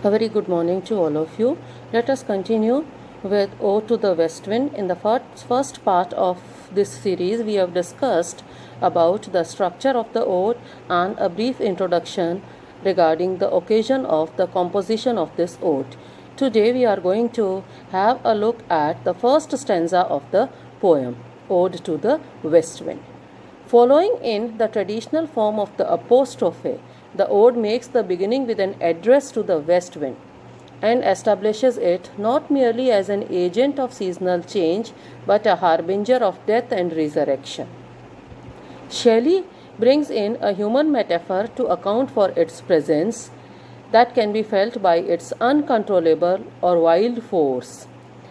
A very good morning to all of you. Let us continue with Ode to the West Wind. In the first part of this series, we have discussed about the structure of the ode and a brief introduction regarding the occasion of the composition of this ode. Today, we are going to have a look at the first stanza of the poem, Ode to the West Wind. Following in the traditional form of the apostrophe, the ode makes the beginning with an address to the west wind and establishes it not merely as an agent of seasonal change but a harbinger of death and resurrection. Shelley brings in a human metaphor to account for its presence that can be felt by its uncontrollable or wild force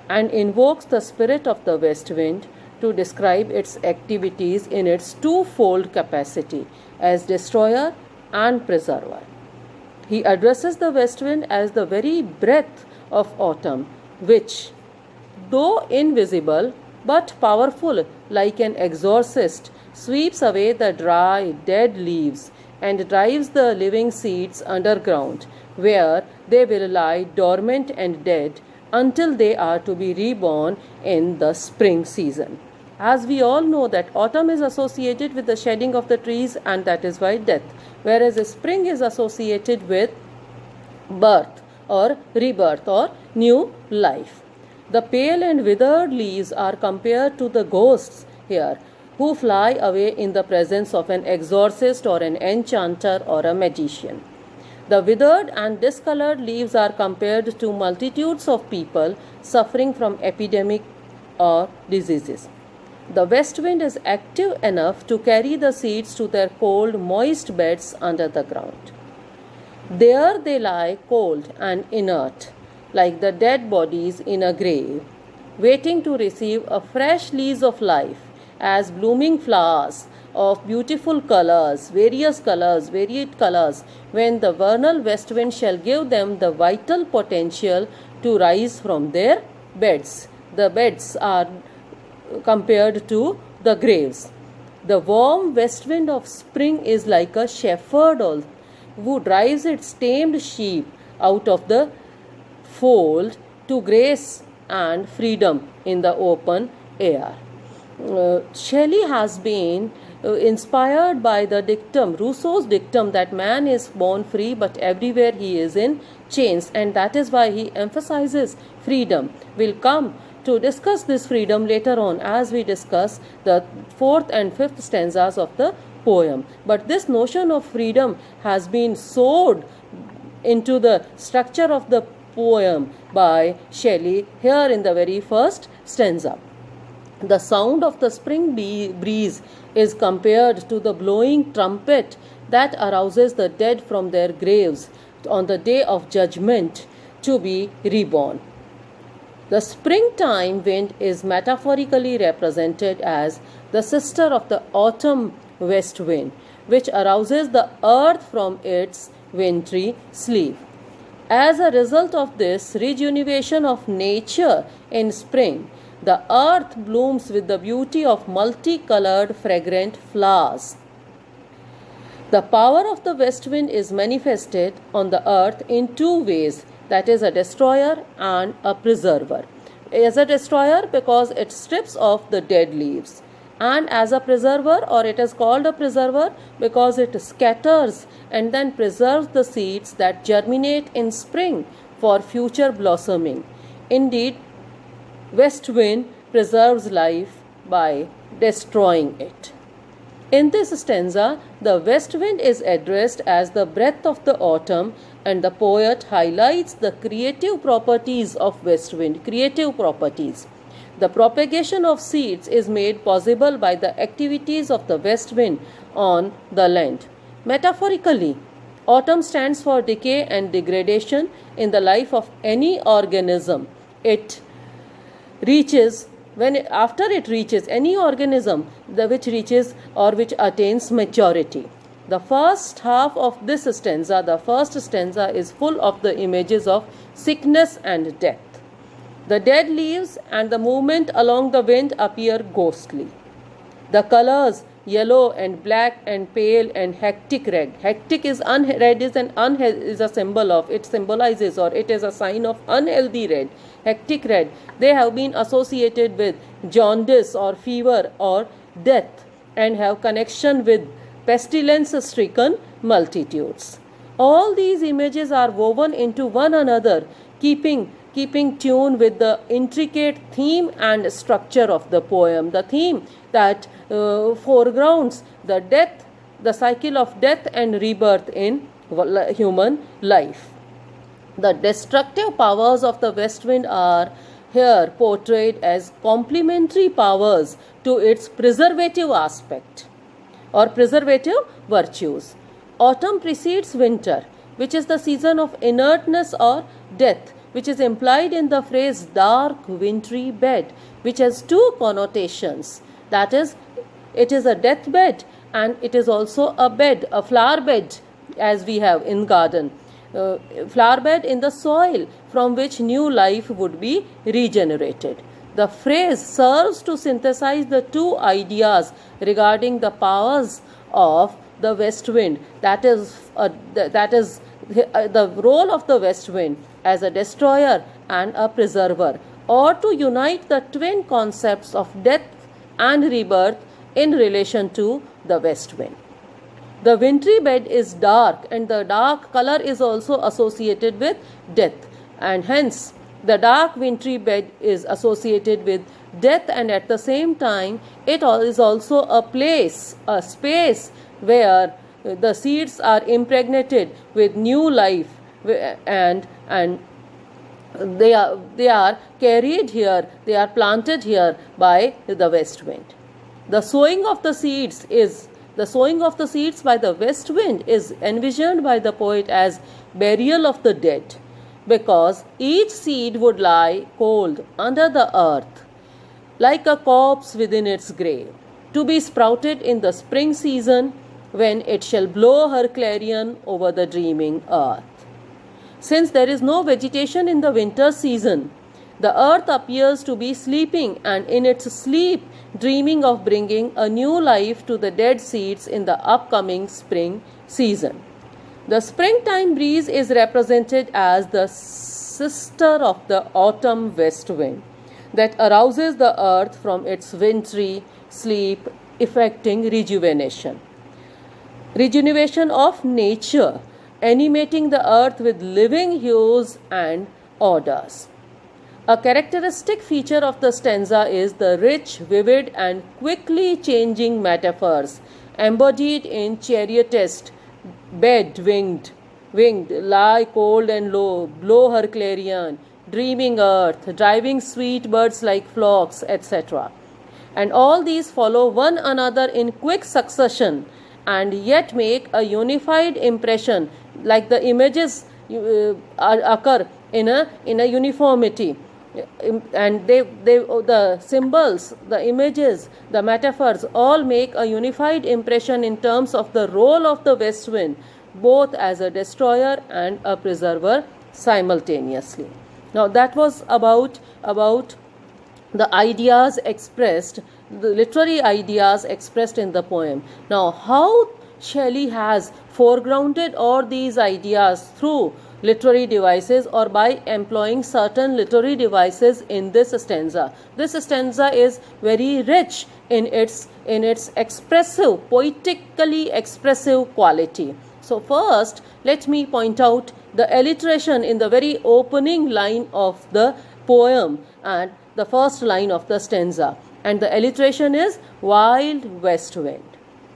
and invokes the spirit of the west wind to describe its activities in its twofold capacity as destroyer and preserver. He addresses the west wind as the very breath of autumn, which, though invisible but powerful like an exorcist, sweeps away the dry, dead leaves and drives the living seeds underground, where they will lie dormant and dead until they are to be reborn in the spring season. As we all know that autumn is associated with the shedding of the trees, and that is why death, whereas spring is associated with birth or rebirth or new life. The pale and withered leaves are compared to the ghosts here, who fly away in the presence of an exorcist or an enchanter or a magician. The withered and discolored leaves are compared to multitudes of people suffering from epidemic or diseases. The west wind is active enough to carry the seeds to their cold, moist beds under the ground. There they lie cold and inert, like the dead bodies in a grave, waiting to receive a fresh lease of life as blooming flowers of beautiful colors, varied colors, when the vernal west wind shall give them the vital potential to rise from their beds. The beds are compared to the graves. The warm west wind of spring is like a shepherd who drives its tamed sheep out of the fold to grace and freedom in the open air. Shelley has been inspired by the dictum, Rousseau's dictum, that man is born free but everywhere he is in chains, and that is why he emphasizes freedom. We'll come to discuss this freedom later on as we discuss the fourth and fifth stanzas of the poem. But this notion of freedom has been sewed into the structure of the poem by Shelley here in the very first stanza. The sound of the spring breeze is compared to the blowing trumpet that arouses the dead from their graves on the day of judgment to be reborn. The springtime wind is metaphorically represented as the sister of the autumn west wind, which arouses the earth from its wintry sleep. As a result of this rejuvenation of nature in spring, the earth blooms with the beauty of multicolored fragrant flowers. The power of the west wind is manifested on the earth in two ways, that is, a destroyer and a preserver. As a destroyer, because it strips off the dead leaves, and as a preserver, or it is called a preserver because it scatters and then preserves the seeds that germinate in spring for future blossoming. Indeed, west wind preserves life by destroying it. In this stanza, the west wind is addressed as the breath of the autumn, and the poet highlights the creative properties of west wind. Creative properties. The propagation of seeds is made possible by the activities of the west wind on the land. Metaphorically, autumn stands for decay and degradation in the life of any organism. It reaches after it reaches any organism which reaches or which attains maturity. The first half of this stanza, the first stanza, is full of the images of sickness and death. The dead leaves and the movement along the wind appear ghostly. The colors yellow and black and pale and hectic red. Hectic is red is is a symbol of, it symbolizes, or it is a sign of unhealthy red. Hectic red. They have been associated with jaundice or fever or death, and have connection with pestilence-stricken multitudes. All these images are woven into one another, keeping tune with the intricate theme and structure of the poem. The theme that foregrounds the death, the cycle of death and rebirth in human life. The destructive powers of the west wind are here portrayed as complementary powers to its preservative aspect or preservative virtues. Autumn precedes winter, which is the season of inertness or death, which is implied in the phrase dark wintry bed, which has two connotations. That is, it is a deathbed and it is also a bed, a flower bed, as we have in garden. Flower bed in the soil from which new life would be regenerated. The phrase serves to synthesize the two ideas regarding the powers of the west wind, that is the role of the west wind as a destroyer and a preserver, or to unite the twin concepts of death and rebirth in relation to the west wind. The wintry bed is dark, and the dark color is also associated with death, and hence the dark wintry bed is associated with death, and at the same time it is also a place, a space where the seeds are impregnated with new life, and they are carried here, they are planted here by the west wind. The sowing of the seeds by the west wind is envisioned by the poet as burial of the dead, because each seed would lie cold under the earth like a corpse within its grave, to be sprouted in the spring season, when it shall blow her clarion over the dreaming earth. Since there is no vegetation in the winter season, the earth appears to be sleeping, and in its sleep dreaming of bringing a new life to the dead seeds in the upcoming spring season. The springtime breeze is represented as the sister of the autumn west wind that arouses the earth from its wintry sleep, effecting rejuvenation of nature, animating the earth with living hues and odors. A characteristic feature of the stanza is the rich, vivid, and quickly changing metaphors embodied in chariotist, bed winged, lie cold and low, blow her clarion, dreaming earth, driving sweet birds like flocks, etc. And all these follow one another in quick succession, and yet make a unified impression, like the images occur in a uniformity, and the symbols, the images, the metaphors all make a unified impression in terms of the role of the west wind, both as a destroyer and a preserver simultaneously. Now that was about the ideas expressed, the literary ideas expressed in the poem. Now, how Shelley has foregrounded all these ideas through literary devices, or by employing certain literary devices in this stanza. This stanza is very rich in its expressive, poetically expressive quality. So first, let me point out the alliteration in the very opening line of the poem and the first line of the stanza, and the alliteration is wild west wind.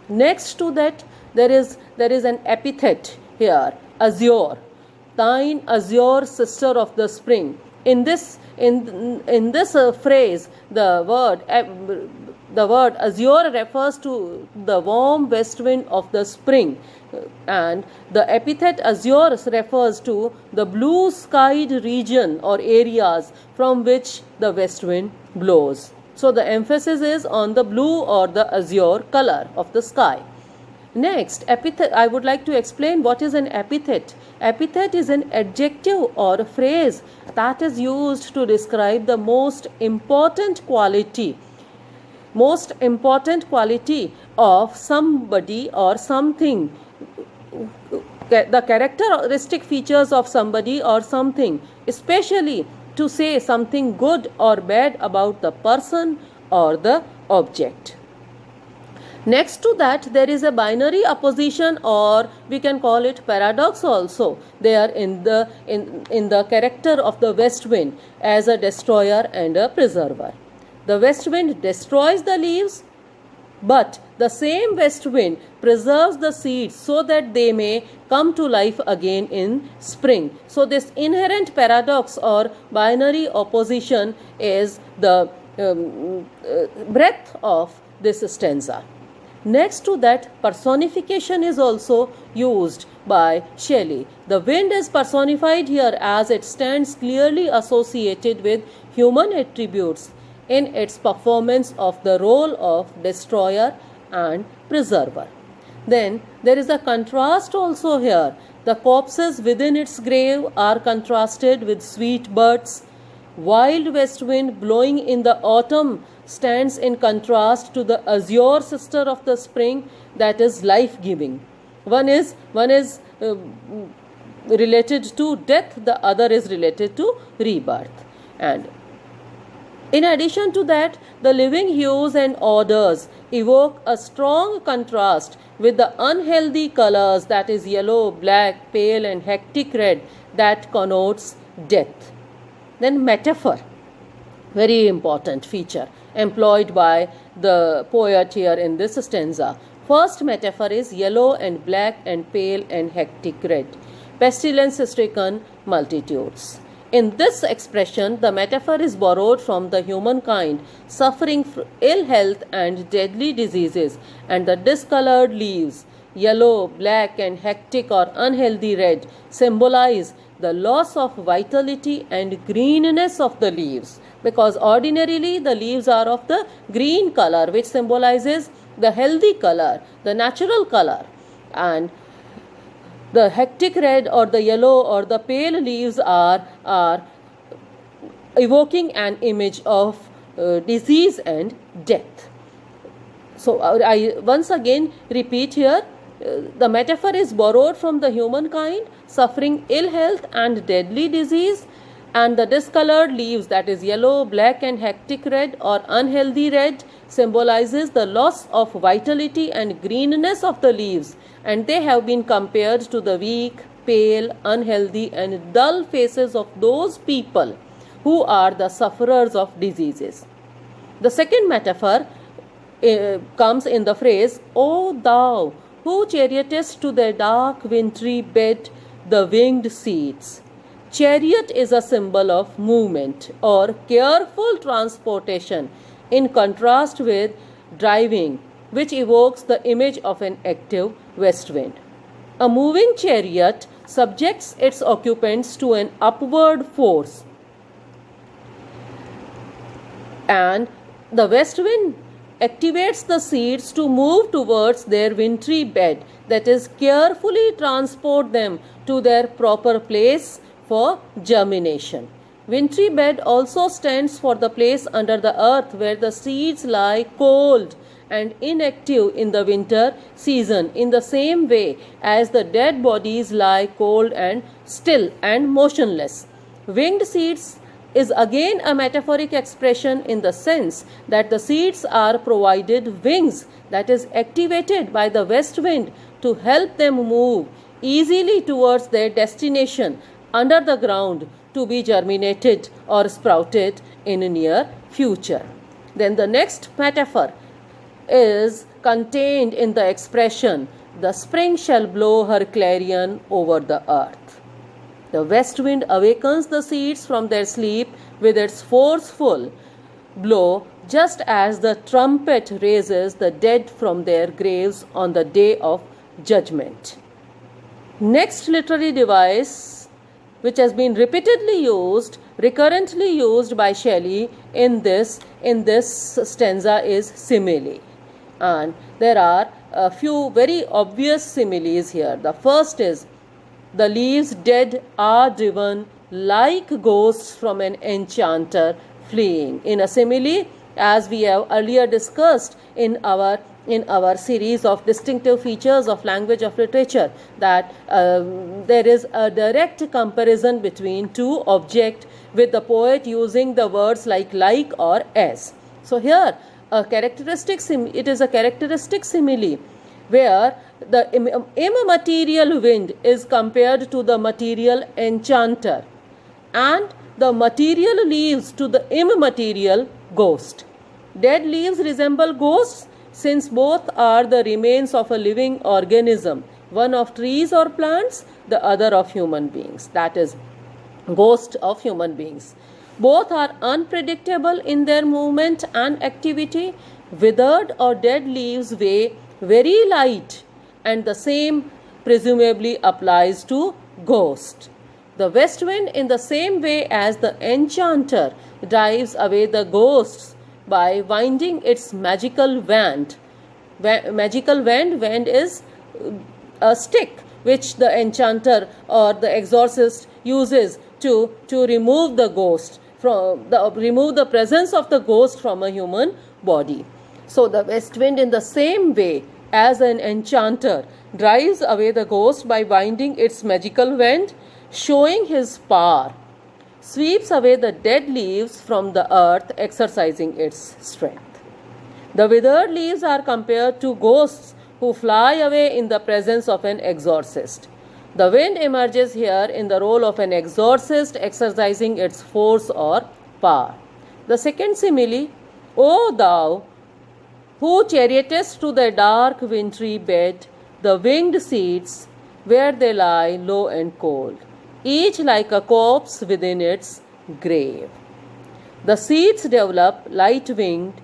Next to that, there is an epithet here, azure. Thine azure sister of the spring. In this phrase, the word azure refers to the warm west wind of the spring, and the epithet azure refers to the blue skied region or areas from which the west wind blows. So the emphasis is on the blue or the azure color of the sky. Next, epithet. I would like to explain what is an epithet. Epithet is an adjective or a phrase that is used to describe the most important quality most important quality of somebody or something, the characteristic features of somebody or something, especially to say something good or bad about the person or the object. Next to that, there is a binary opposition, or we can call it paradox also. They are in the character of the west wind as a destroyer and a preserver. The west wind destroys the leaves, but the same west wind preserves the seeds so that they may come to life again in spring. So this inherent paradox or binary opposition is the breadth of this stanza. Next to that, personification is also used by Shelley. The wind is personified here as it stands clearly associated with human attributes in its performance of the role of destroyer and preserver. Then there is a contrast also here. The corpses within its grave are contrasted with sweet birds. Wild west wind blowing in the autumn stands in contrast to the azure sister of the spring, that is life-giving. One is related to death, the other is related to rebirth. And in addition to that, the living hues and odors evoke a strong contrast with the unhealthy colors, that is yellow, black, pale and hectic red, that connotes death. Then metaphor, very important feature employed by the poet here in this stanza. First metaphor is yellow and black and pale and hectic red, pestilence-stricken multitudes. In this expression, the metaphor is borrowed from the humankind suffering ill health and deadly diseases, and the discolored leaves, yellow, black and hectic or unhealthy red, symbolize the loss of vitality and greenness of the leaves, because ordinarily the leaves are of the green color, which symbolizes the healthy color, the natural color, and the hectic red or the yellow or the pale leaves are evoking an image of disease and death. So I once again repeat here, the metaphor is borrowed from the humankind suffering ill health and deadly disease, and the discolored leaves, that is yellow, black and hectic red or unhealthy red, symbolizes the loss of vitality and greenness of the leaves, and they have been compared to the weak, pale, unhealthy and dull faces of those people who are the sufferers of diseases. The second metaphor comes in the phrase, O thou who chariotest to their dark wintry bed the winged seeds. Chariot is a symbol of movement or careful transportation, in contrast with driving, which evokes the image of an active west wind. A moving chariot subjects its occupants to an upward force, and the west wind activates the seeds to move towards their wintry bed, that is, carefully transport them to their proper place for germination. Wintry bed also stands for the place under the earth where the seeds lie cold and inactive in the winter season, in the same way as the dead bodies lie cold and still and motionless. Winged seeds is again a metaphoric expression in the sense that the seeds are provided wings, that is, activated by the west wind to help them move easily towards their destination under the ground to be germinated or sprouted in a near future. Then the next metaphor is contained in the expression, the spring shall blow her clarion over the earth. The west wind awakens the seeds from their sleep with its forceful blow, just as the trumpet raises the dead from their graves on the day of judgment. Next literary device, which has been recurrently used by Shelley in this stanza, is simile. And there are a few very obvious similes here. The first is, the leaves dead are driven like ghosts from an enchanter fleeing. In a simile, as we have earlier discussed in our series of distinctive features of language of literature, that there is a direct comparison between two objects with the poet using the words like or as. So here it is a characteristic simile where the immaterial wind is compared to the material enchanter, and the material leaves to the immaterial ghost. Dead leaves resemble ghosts since both are the remains of a living organism, one of trees or plants, the other of human beings, that is, ghost of human beings. Both are unpredictable in their movement and activity. Withered or dead leaves weigh very light, and the same presumably applies to ghost. The west wind, in the same way as the enchanter, drives away the ghosts by winding its magical wand. Wand is a stick which the enchanter or the exorcist uses to remove the ghost remove the presence of the ghost from a human body. So the west wind, in the same way as an enchanter, drives away the ghost by winding its magical wand, showing his power, sweeps away the dead leaves from the earth, exercising its strength. The withered leaves are compared to ghosts who fly away in the presence of an exorcist. The wind emerges here in the role of an exorcist exercising its force or power. The second simile, O thou who chariotest to the dark wintry bed the winged seeds where they lie low and cold, each like a corpse within its grave. The seeds develop light-winged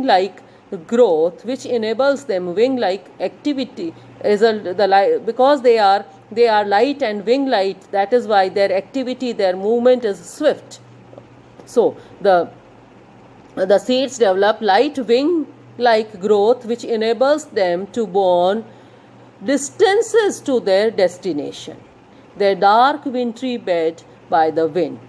like growth, which enables them wing-like activity. Because they are light and wing-light, that is why their activity, their movement is swift. So the seeds develop light wing-like growth, which enables them to borne distances to their destination, their dark wintry bed by the wind.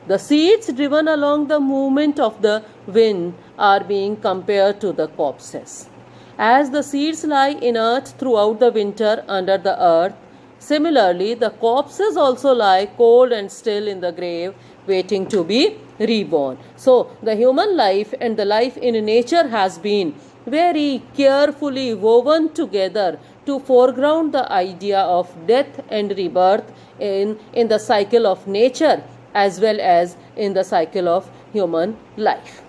The seeds driven along the movement of the wind are being compared to the corpses. As the seeds lie inert throughout the winter under the earth, similarly the corpses also lie cold and still in the grave, waiting to be reborn. So the human life and the life in nature has been very carefully woven together to foreground the idea of death and rebirth in the cycle of nature as well as in the cycle of human life.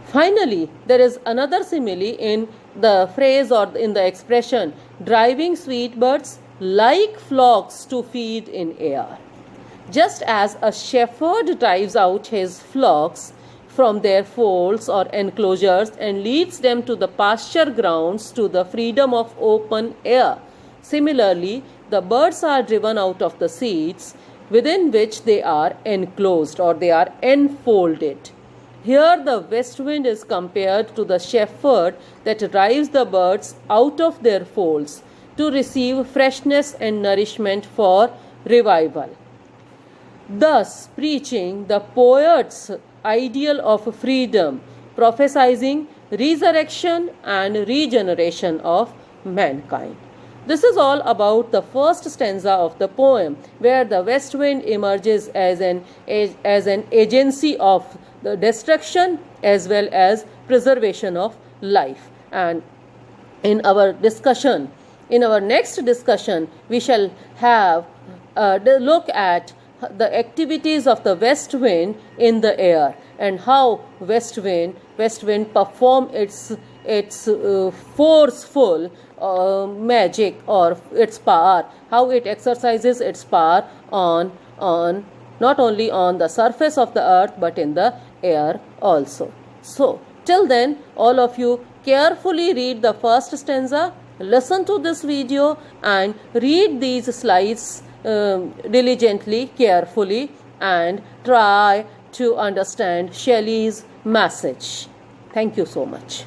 Finally, there is another simile in the phrase or in the expression, driving sweet birds like flocks to feed in air. Just as a shepherd drives out his flocks from their folds or enclosures and leads them to the pasture grounds to the freedom of open air, similarly, the birds are driven out of the seeds within which they are enclosed or they are enfolded. Here the west wind is compared to the shepherd that drives the birds out of their folds to receive freshness and nourishment for revival, thus preaching the poet's ideal of freedom, prophesying resurrection and regeneration of mankind. This is all about the first stanza of the poem, where the west wind emerges as an agency of the destruction as well as preservation of life. And in our next discussion, we shall have the look at the activities of the west wind in the air and how west wind perform its forceful magic or its power, how it exercises its power on not only on the surface of the earth but in the air also. So till then, all of you carefully read the first stanza, listen to this video and read these slides diligently, carefully, and try to understand Shelley's message. Thank you so much.